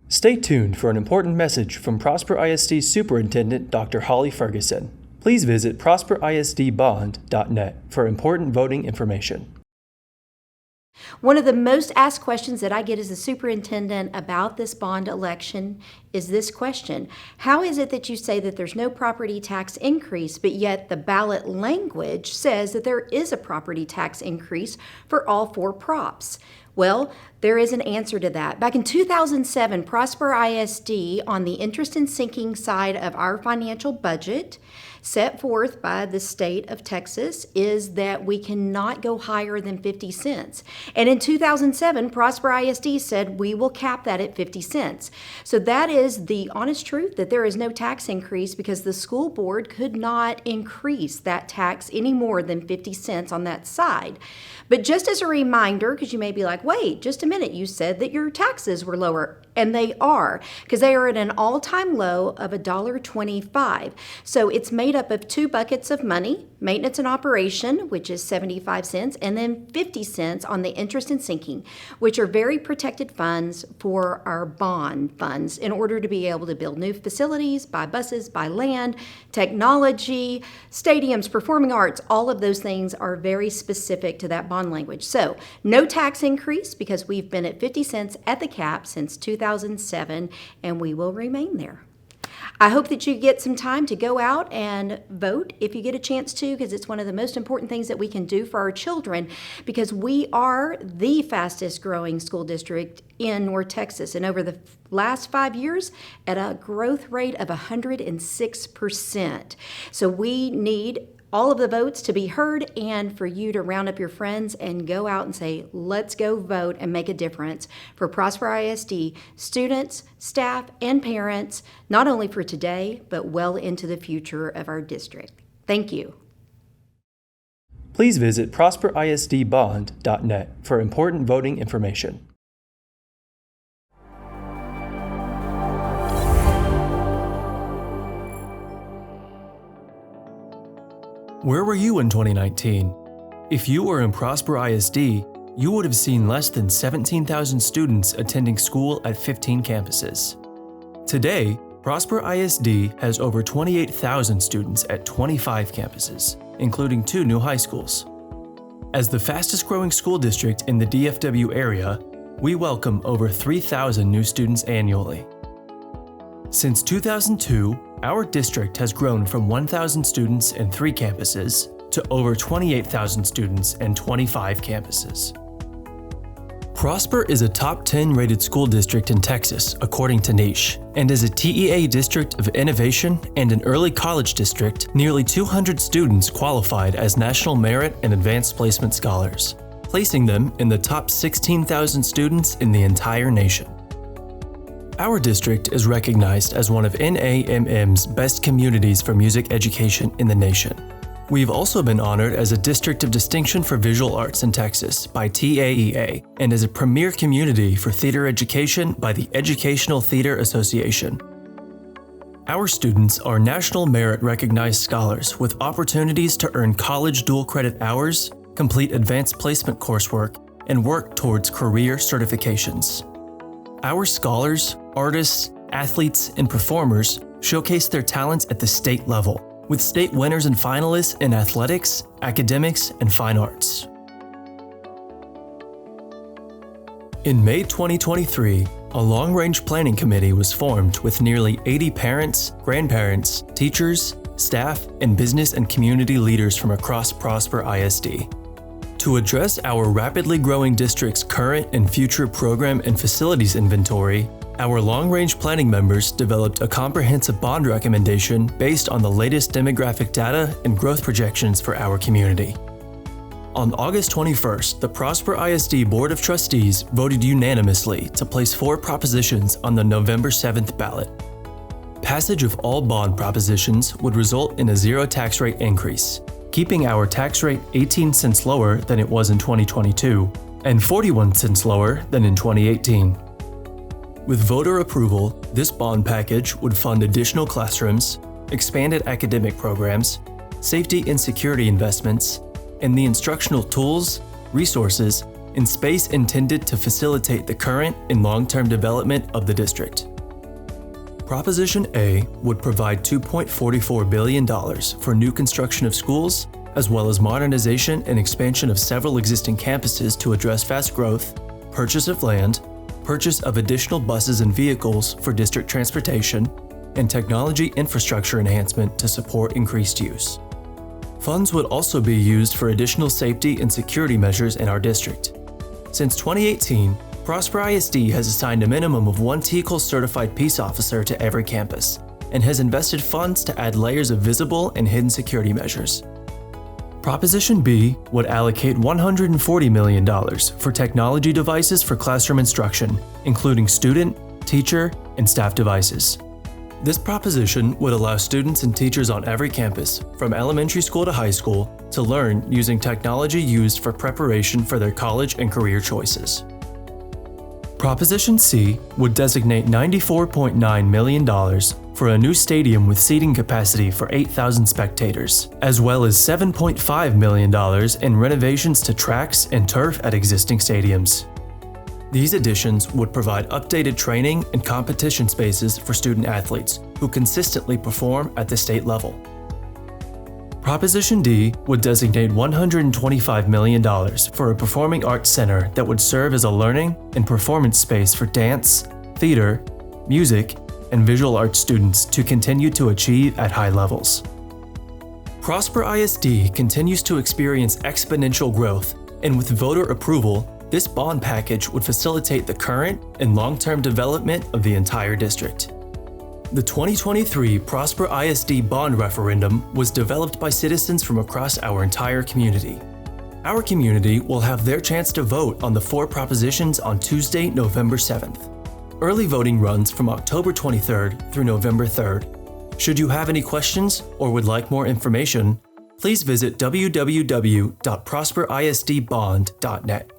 Stay tuned for an important message from Prosper ISD Superintendent Dr. Holly Ferguson. Please visit prosperisdbond.net for important voting information. One of the most asked questions that I get as a superintendent about this bond election is this question: how is it that you say that there's no property tax increase, but yet the ballot language says that there is a property tax increase for all four props? Well, there is an answer to that. Back in 2007, Prosper ISD, on the interest and sinking side of our financial budget, set forth by the state of Texas, is that we cannot go higher than 50 cents. And in 2007, Prosper ISD said we will cap that at 50 cents. So that is the honest truth, that there is no tax increase because the school board could not increase that tax any more than 50 cents on that side. But just as a reminder, because you may be like, wait, just a minute, you said that your taxes were lower. And they are, because they are at an all-time low of $1.25. So it's made up of two buckets of money: maintenance and operation, which is 75 cents, and then 50 cents on the interest and sinking, which are very protected funds for our bond funds in order to be able to build new facilities, buy buses, buy land, technology, stadiums, performing arts. All of those things are very specific to that bond language. So no tax increase because we've been at 50 cents at the cap since 2007, and we will remain there. I hope that you get some time to go out and vote if you get a chance to, because it's one of the most important things that we can do for our children, because we are the fastest growing school district in North Texas. And over the last 5 years, at a growth rate of 106%. So we need all of the votes to be heard, and for you to round up your friends and go out and say, let's go vote and make a difference for Prosper ISD students, staff, and parents, not only for today, but well into the future of our district. Thank you. Please visit prosperisdbond.net for important voting information. Where were you in 2019? If you were in Prosper ISD, you would have seen less than 17,000 students attending school at 15 campuses. Today, Prosper ISD has over 28,000 students at 25 campuses, including 2 new high schools. As the fastest growing school district in the DFW area, we welcome over 3,000 new students annually. Since 2002, our district has grown from 1,000 students and 3 campuses to over 28,000 students and 25 campuses. Prosper is a top 10 rated school district in Texas, according to Niche, and is a TEA district of innovation and an early college district. Nearly 200 students qualified as National Merit and Advanced Placement Scholars, placing them in the top 16,000 students in the entire nation. Our district is recognized as one of NAMM's best communities for music education in the nation. We've also been honored as a District of Distinction for Visual Arts in Texas by TAEA and as a premier community for theater education by the Educational Theater Association. Our students are National Merit Recognized Scholars with opportunities to earn college dual credit hours, complete advanced placement coursework, and work towards career certifications. Our scholars, artists, athletes, and performers showcase their talents at the state level, with state winners and finalists in athletics, academics, and fine arts. In May 2023, a long-range planning committee was formed with nearly 80 parents, grandparents, teachers, staff, and business and community leaders from across Prosper ISD. To address our rapidly growing district's current and future program and facilities inventory, our long-range planning members developed a comprehensive bond recommendation based on the latest demographic data and growth projections for our community. On August 21st, the Prosper ISD Board of Trustees voted unanimously to place 4 propositions on the November 7th ballot. Passage of all bond propositions would result in a 0 tax rate increase, keeping our tax rate 18 cents lower than it was in 2022 and 41 cents lower than in 2018. With voter approval, this bond package would fund additional classrooms, expanded academic programs, safety and security investments, and the instructional tools, resources, in space intended to facilitate the current and long-term development of the district. Proposition A would provide $2.44 billion for new construction of schools, as well as modernization and expansion of several existing campuses to address fast growth, purchase of land, purchase of additional buses and vehicles for district transportation, and technology infrastructure enhancement to support increased use. Funds would also be used for additional safety and security measures in our district. Since 2018, Prosper ISD has assigned a minimum of one TCOL certified peace officer to every campus and has invested funds to add layers of visible and hidden security measures. Proposition B would allocate $140 million for technology devices for classroom instruction, including student, teacher, and staff devices. This proposition would allow students and teachers on every campus, from elementary school to high school, to learn using technology used for preparation for their college and career choices. Proposition C would designate $94.9 million for a new stadium with seating capacity for 8,000 spectators, as well as $7.5 million in renovations to tracks and turf at existing stadiums. These additions would provide updated training and competition spaces for student athletes who consistently perform at the state level. Proposition D would designate $125 million for a performing arts center that would serve as a learning and performance space for dance, theater, music, and visual arts students to continue to achieve at high levels. Prosper ISD continues to experience exponential growth, and with voter approval, this bond package would facilitate the current and long-term development of the entire district. The 2023 Prosper ISD bond referendum was developed by citizens from across our entire community. Our community will have their chance to vote on the 4 propositions on Tuesday, November 7th. Early voting runs from October 23rd through November 3rd. Should you have any questions or would like more information, please visit www.prosperisdbond.net.